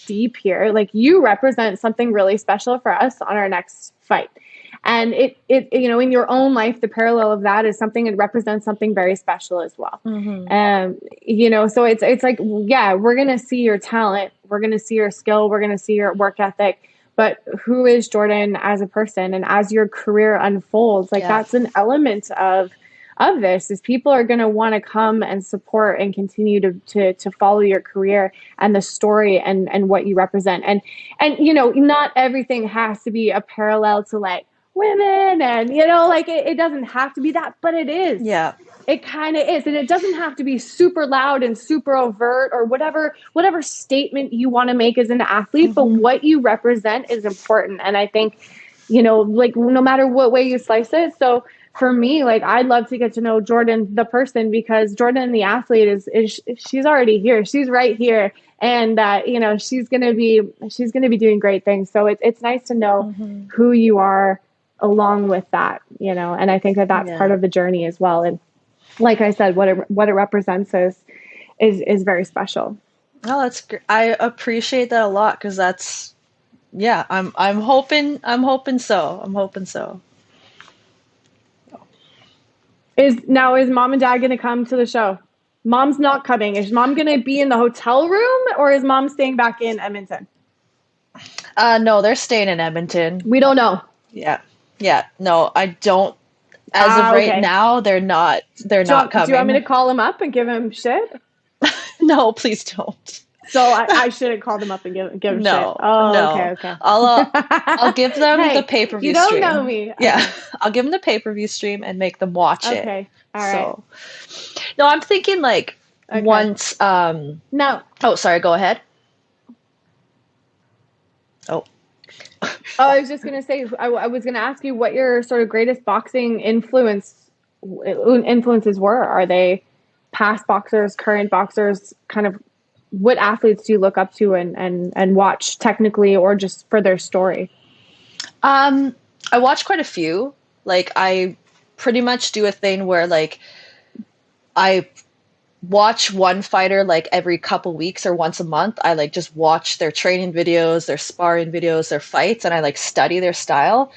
deep here, like, you represent something really special for us on our next fight. And it in your own life, the parallel of that is something that represents something very special as well. So it's like, yeah, we're going to see your talent. We're going to see your skill. We're going to see your work ethic. But who is Jordan as a person? And as your career unfolds, like, that's an element of this, is people are going to want to come and support and continue to follow your career and the story and what you represent. And not everything has to be a parallel to like women and, like it doesn't have to be that, but it is. Yeah. It kind of is. And it doesn't have to be super loud and super overt or whatever statement you want to make as an athlete, but what you represent is important. And I think, like, no matter what way you slice it. So for me, like, I'd love to get to know Jordan, the person, because Jordan, the athlete, is she's already here. She's right here. And, she's going to be doing great things. So it's nice to know who you are along with that, and I think that's part of the journey as well. And like I said, what it represents is very special. Oh, that's great. I appreciate that a lot, because that's, I'm hoping so. Is mom and dad going to come to the show? Mom's not coming. Is mom going to be in the hotel room, or is mom staying back in Edmonton? No, they're staying in Edmonton. We don't know. Yeah. No, I don't. As of right now, they're not coming. Do you want me to call him up and give him shit? No, please don't. So I shouldn't call them up and give them shit. Oh, no. okay. I'll give them Hey, the pay-per-view you don't stream. know me. Yeah, Okay. I'll give them the pay-per-view stream and make them watch it. Okay. All right. So, no, I'm thinking like once. No. Oh, sorry. Go ahead. Oh. I was just gonna say. I was gonna ask you what your sort of greatest boxing influences were. Are they past boxers, current boxers? Kind of what athletes do you look up to and watch technically or just for their story? I watch quite a few. Like I pretty much do a thing where like I watch one fighter like every couple weeks or once a month. I like just watch their training videos, their sparring videos, their fights, and I like study their style.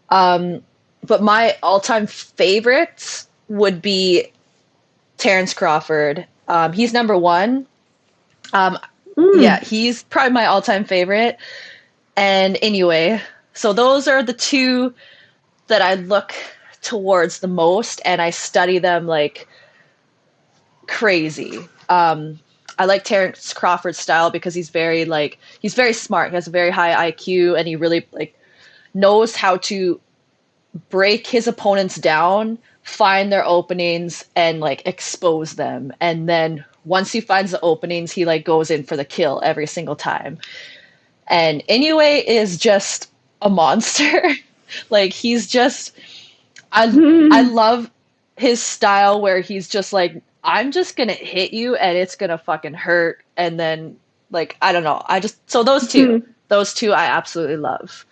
But my all-time favorites would be Terrence Crawford. He's number one. Yeah, he's probably my all-time favorite. And anyway, so those are the two that I look towards the most, and I study them like crazy. I like Terrence Crawford's style because he's very smart. He has a very high IQ, and he really like knows how to break his opponents down, find their openings, and like expose them. And then once he finds the openings, he like goes in for the kill every single time. And Inoue is just a monster. Like he's just, I love his style where he's just like, I'm just gonna hit you and it's gonna fucking hurt. And then like, I don't know. So those two I absolutely love.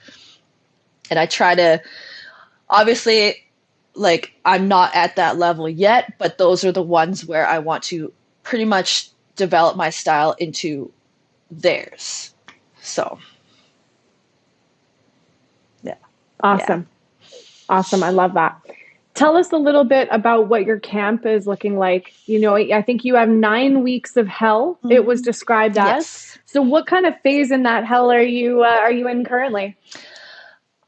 And I try to, obviously, like I'm not at that level yet, but those are the ones where I want to pretty much develop my style into theirs. So, yeah. Awesome. I love that. Tell us a little bit about what your camp is looking like. You know, I think you have 9 weeks of hell. It was described as. Yes. So what kind of phase in that hell are you in currently?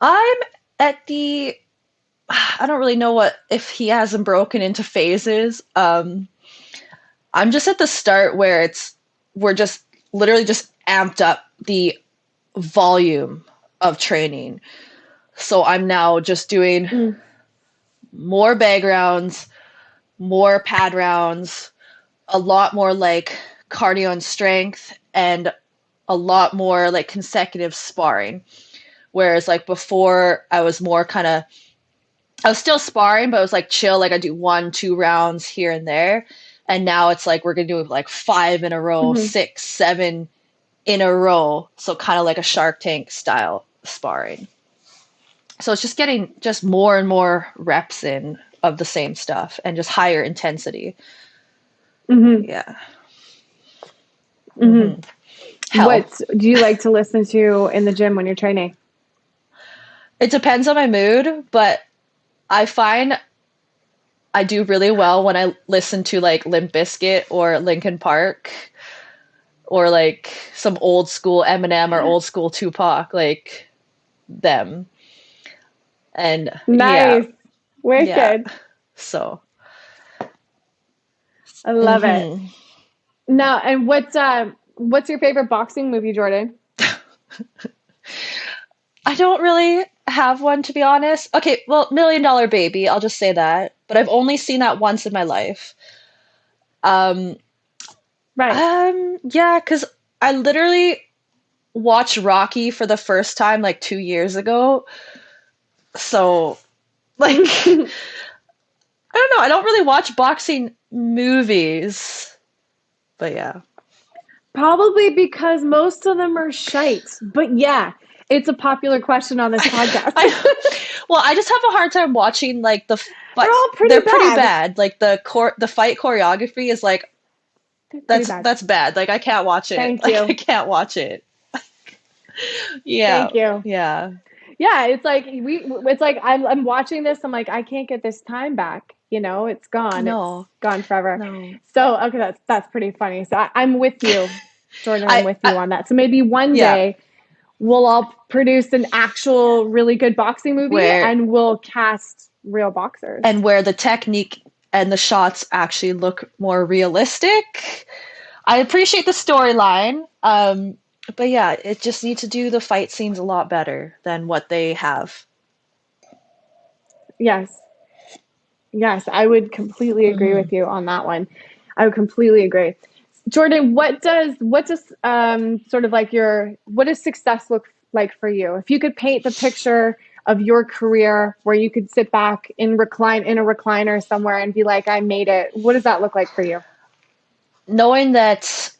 I'm at I don't really know if he hasn't broken into phases. I'm just at the start where we're just literally just amped up the volume of training. So I'm now just doing more bag rounds, more pad rounds, a lot more like cardio and strength, and a lot more like consecutive sparring. Whereas like before I was more I was still sparring, but it was like chill. Like I do 1-2 rounds here and there. And now it's like, we're going to do like 5 in a row, 6, 7 in a row. So kind of like a Shark Tank style sparring. So it's just getting just more and more reps in of the same stuff and just higher intensity. Yeah. What do you like to listen to in the gym when you're training? It depends on my mood, but I find I do really well when I listen to like Limp Bizkit or Linkin Park or like some old school Eminem or old school Tupac, like them. And nice. Wicked. Yeah. So I love it. Now, and what's your favorite boxing movie, Jordan? I don't really have one, to be honest. Okay, well, $1 Million Baby, I'll just say that. But I've only seen that once in my life. Right. Yeah, because I literally watched Rocky for the first time like 2 years ago. So, like, I don't know. I don't really watch boxing movies. But yeah. Probably because most of them are shite. But yeah, it's a popular question on this podcast. I just have a hard time watching like they're all pretty bad. Like the fight choreography is like that's bad. Like I can't watch it. Thank you. I can't watch it. Yeah. Thank you. Yeah. Yeah, it's like I'm watching this. I'm like, I can't get this time back. You know, it's gone. No. It's gone forever. No. So okay, that's pretty funny. So I'm with you, Jordan. I'm with you on that. So maybe one day we'll all produce an actual really good boxing movie and we'll cast real boxers. And where the technique and the shots actually look more realistic. I appreciate the storyline. But yeah, it just needs to do the fight scenes a lot better than what they have. Yes. Yes, I would completely agree with you on that one. I would completely agree. Jordan, what does sort of like what does success look like for you? If you could paint the picture of your career where you could sit back in a recliner somewhere and be like, I made it. What does that look like for you? Knowing that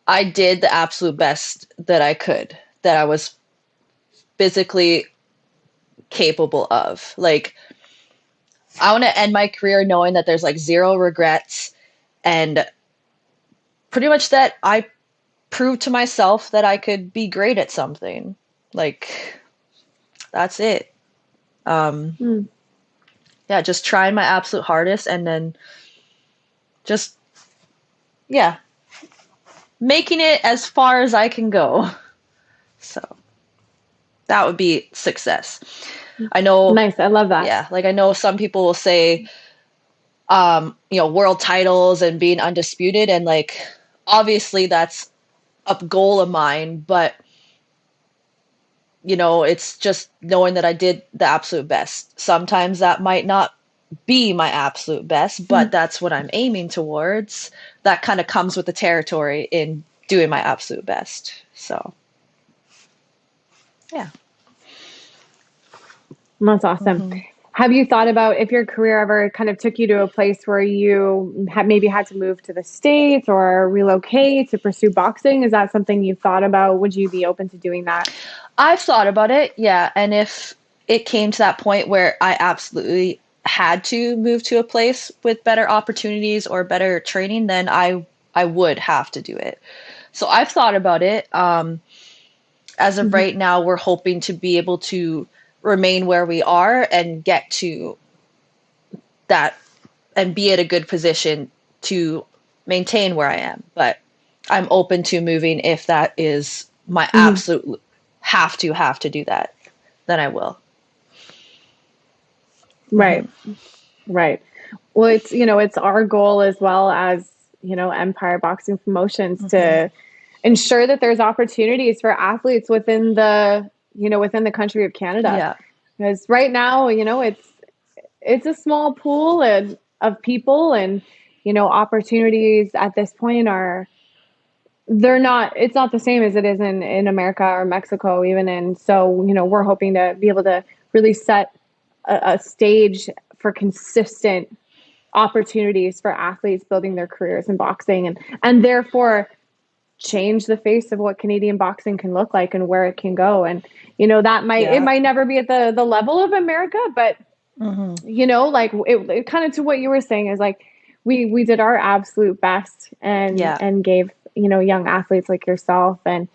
I did the absolute best that I could, that I was physically capable of. Like, I want to end my career knowing that there's like zero regrets and pretty much that I proved to myself that I could be great at something. Like, that's it. Yeah, just trying my absolute hardest and then just, yeah, making it as far as I can go. So that would be success. I know. Nice. I love that. Yeah. Like I know some people will say, world titles and being undisputed. And like, obviously that's a goal of mine, but it's just knowing that I did the absolute best. Sometimes that might not be my absolute best, but that's what I'm aiming towards. That kind of comes with the territory in doing my absolute best. So, yeah. That's awesome. Have you thought about if your career ever kind of took you to a place where you maybe had to move to the States or relocate to pursue boxing? Is that something you've thought about? Would you be open to doing that? I've thought about it, yeah. And if it came to that point where I absolutely had to move to a place with better opportunities or better training, then I would have to do it. So I've thought about it. As of right now, we're hoping to be able to remain where we are and get to that and be at a good position to maintain where I am. But I'm open to moving if that is my absolute have to do that, then I will. Right. Right. Well, it's our goal as well as, Empire Boxing Promotions to ensure that there's opportunities for athletes within the country of Canada. Yeah. Because right now, it's a small pool of people and, opportunities at this point it's not the same as it is in America or Mexico even. And so, we're hoping to be able to really set a stage for consistent opportunities for athletes building their careers in boxing and therefore change the face of what Canadian boxing can look like and where it can go. And, it might never be at the level of America, but, like it kind of to what you were saying is like, we did our absolute best and gave, young athletes like yourself and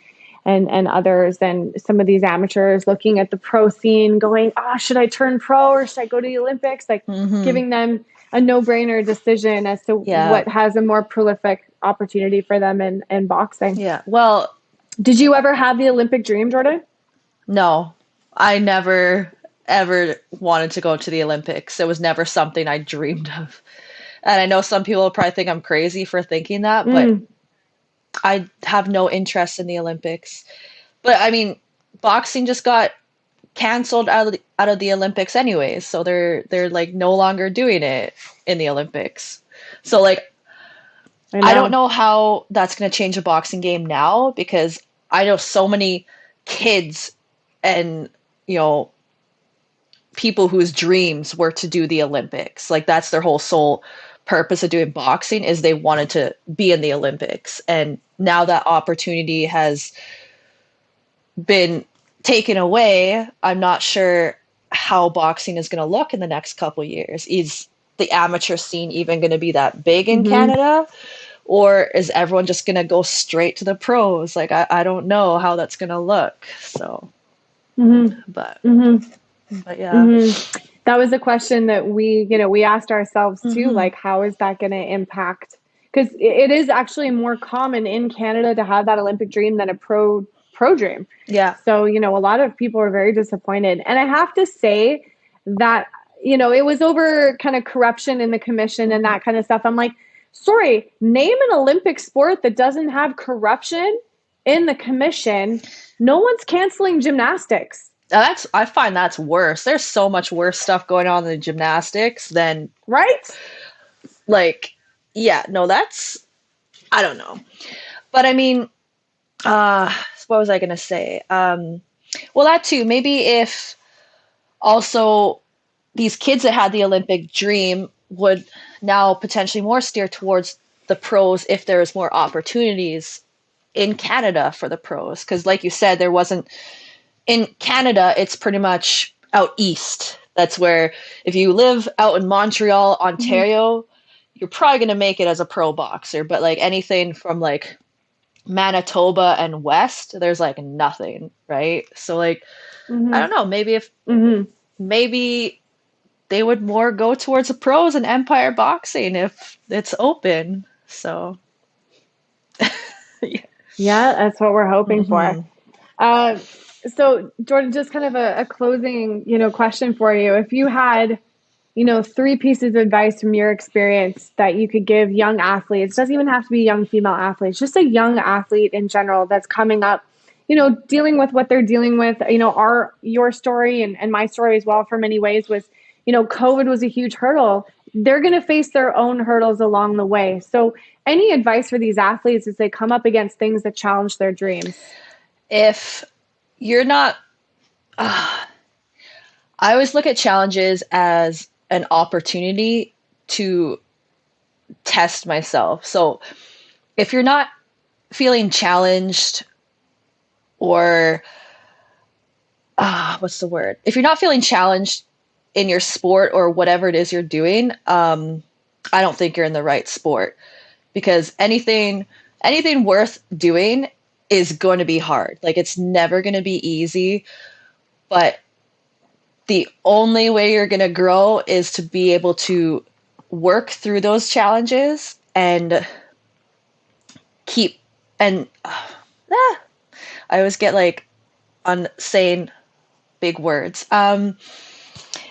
others and some of these amateurs looking at the pro scene going, should I turn pro or should I go to the Olympics? Like giving them a no-brainer decision as to what has a more prolific opportunity for them in boxing. Yeah. Well, did you ever have the Olympic dream, Jordan? No, I never ever wanted to go to the Olympics. It was never something I dreamed of. And I know some people probably think I'm crazy for thinking that, but I have no interest in the Olympics. But I mean, boxing just got canceled out of the Olympics anyways, so they're like no longer doing it in the Olympics. So like I don't know how that's going to change the boxing game now because I know so many kids and people whose dreams were to do the Olympics. Like that's their whole sole purpose of doing boxing is they wanted to be in the Olympics. And now that opportunity has been taken away, I'm not sure how boxing is going to look in the next couple of years. Is the amateur scene even going to be that big in Canada? Or is everyone just going to go straight to the pros? Like, I don't know how that's going to look. So, but yeah. That was a question that we asked ourselves too. Like, how is that going to impact? Because it is actually more common in Canada to have that Olympic dream than a pro dream. Yeah. So, a lot of people are very disappointed. And I have to say that, it was over kind of corruption in the commission and that kind of stuff. I'm like, sorry, name an Olympic sport that doesn't have corruption in the commission. No one's canceling gymnastics. I find that's worse. There's so much worse stuff going on in gymnastics than, right? Like, yeah, no, that's, I don't know. But I mean, what was I going to say? Well, that too, maybe if also these kids that had the Olympic dream would now potentially more steer towards the pros if there's more opportunities in Canada for the pros. Because like you said, there wasn't, in Canada, it's pretty much out east. That's where if you live out in Montreal, Ontario, you're probably going to make it as a pro boxer. But like anything from like Manitoba and west, there's like nothing, right? So like, I don't know, maybe if maybe they would more go towards the pros and Empire Boxing if it's open. So yeah, that's what we're hoping for. So Jordan, just kind of a closing, question for you. If you had, 3 pieces of advice from your experience that you could give young athletes, doesn't even have to be young female athletes, just a young athlete in general that's coming up, dealing with what they're dealing with, your story and my story as well, for many ways was, COVID was a huge hurdle. They're going to face their own hurdles along the way. So any advice for these athletes as they come up against things that challenge their dreams? If you're not, I always look at challenges as an opportunity to test myself. So if you're not feeling challenged or, what's the word? If you're not feeling challenged in your sport or whatever it is you're doing, I don't think you're in the right sport, because anything worth doing is going to be hard. Like, it's never going to be easy, but the only way you're going to grow is to be able to work through those challenges and keep, and I always get like on saying big words.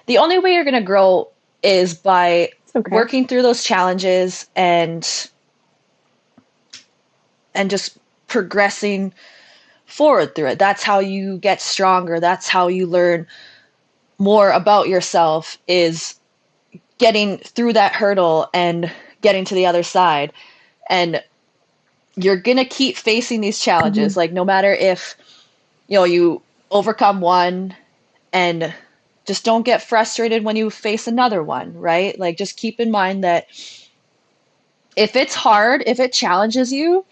The only way you're going to grow is by working through those challenges and just progressing forward through it. That's how you get stronger. That's how you learn more about yourself, is getting through that hurdle and getting to the other side. And you're going to keep facing these challenges. Like, no matter if, you overcome one, and just don't get frustrated when you face another one, right? Like, just keep in mind that if it's hard, if it challenges you,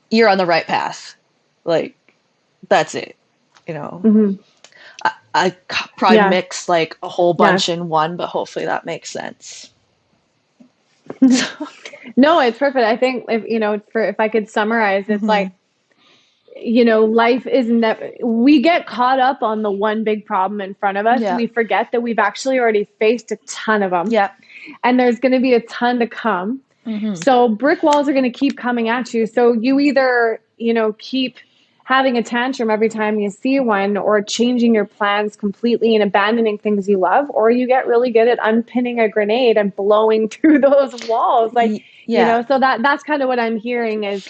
you're on the right path. Like, that's it, I probably mix like a whole bunch in one, but hopefully that makes sense. No, it's perfect. I think if I could summarize, it's like, life is never, we get caught up on the one big problem in front of us. Yeah. We forget that we've actually already faced a ton of them. Yeah. And there's going to be a ton to come. So brick walls are going to keep coming at you. So you either, keep having a tantrum every time you see one, or changing your plans completely and abandoning things you love, or you get really good at unpinning a grenade and blowing through those walls. Like, so that's kind of what I'm hearing is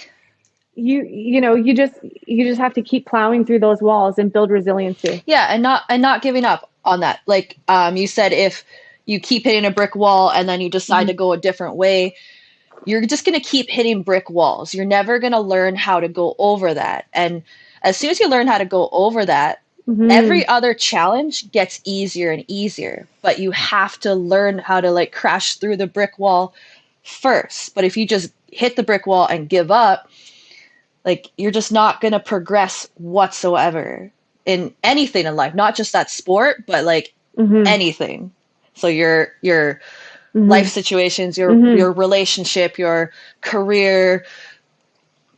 you just have to keep plowing through those walls and build resiliency. Yeah. And not giving up on that. Like, you said, if you keep hitting a brick wall and then you decide to go a different way, you're just going to keep hitting brick walls. You're never going to learn how to go over that. And as soon as you learn how to go over that, every other challenge gets easier and easier. But you have to learn how to like crash through the brick wall first. But if you just hit the brick wall and give up, like, you're just not going to progress whatsoever in anything in life, not just that sport, but like anything. So your life situations, your relationship, your career,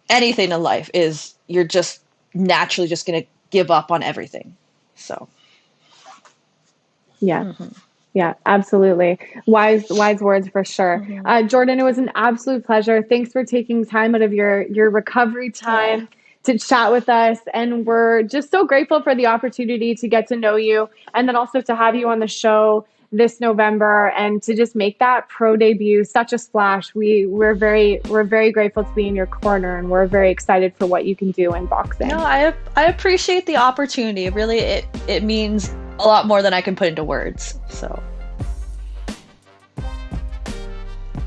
anything in life, is you're just naturally just going to give up on everything. So. Yeah. Yeah, absolutely. Wise words for sure. Jordan, it was an absolute pleasure. Thanks for taking time out of your recovery time to chat with us. And we're just so grateful for the opportunity to get to know you, and then also to have you on the show this November, and to just make that pro debut such a splash. We're very grateful to be in your corner, and we're very excited for what you can do in boxing. No, I appreciate the opportunity. Really, it means a lot more than I can put into words. So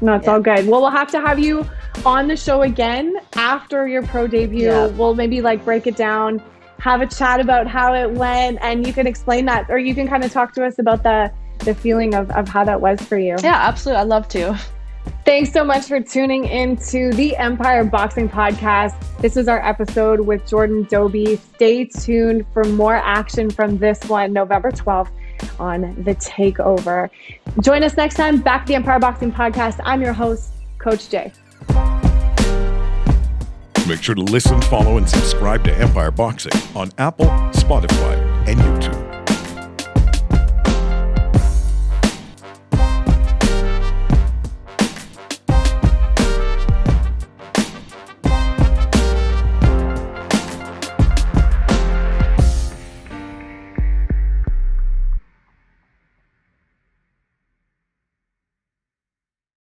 no, it's all good. Well, we'll have to have you on the show again after your pro debut. Yeah. We'll maybe like break it down, have a chat about how it went, and you can explain that, or you can kind of talk to us about the feeling of how that was for you. Yeah, absolutely. I'd love to. Thanks so much for tuning into the Empire Boxing Podcast. This is our episode with Jordan Dobie. Stay tuned for more action from this one, November 12th on the Takeover. Join us next time back at the Empire Boxing Podcast. I'm your host, Coach Jay. Make sure to listen, follow, and subscribe to Empire Boxing on Apple, Spotify, and YouTube.